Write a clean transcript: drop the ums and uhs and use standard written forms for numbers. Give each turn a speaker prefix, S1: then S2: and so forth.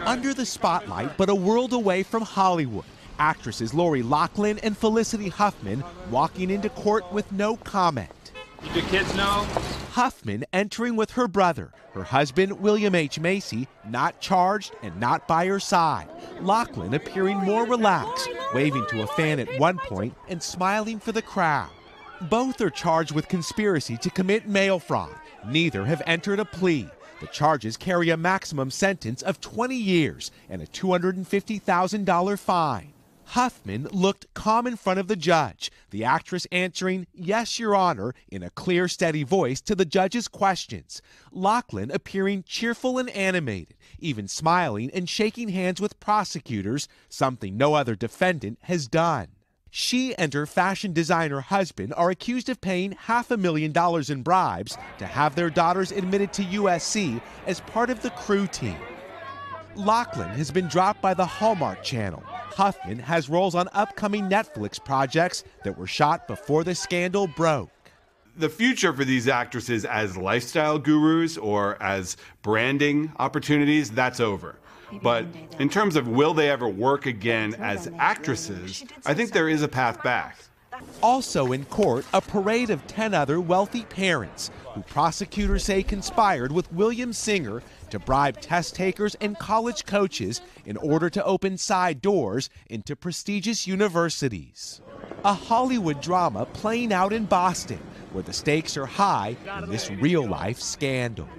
S1: Under the spotlight, but a world away from Hollywood, actresses Lori Loughlin and Felicity Huffman walking into court with no comment.
S2: Do kids know?
S1: Huffman entering with her brother, her husband William H. Macy, not charged and not by her side. Loughlin appearing more relaxed, waving to a fan at one point and smiling for the crowd. Both are charged with conspiracy to commit mail fraud. Neither have entered a plea. The charges carry a maximum sentence of 20 years and a $250,000 fine. Huffman looked calm in front of the judge, the actress answering, "Yes, Your Honor," in a clear, steady voice to the judge's questions. Loughlin appearing cheerful and animated, even smiling and shaking hands with prosecutors, something no other defendant has done. She and her fashion designer husband are accused of paying $500,000 in bribes to have their daughters admitted to USC as part of the crew team. Loughlin has been dropped by the Hallmark Channel. Huffman has roles on upcoming Netflix projects that were shot before the scandal broke.
S3: The future for these actresses as lifestyle gurus or as branding opportunities, that's over. But in terms of will they ever work again as actresses, I think there is a path back.
S1: Also in court, a parade of 10 other wealthy parents who prosecutors say conspired with William Singer to bribe test takers and college coaches in order to open side doors into prestigious universities. A Hollywood drama playing out in Boston, where the stakes are high in this real-life scandal.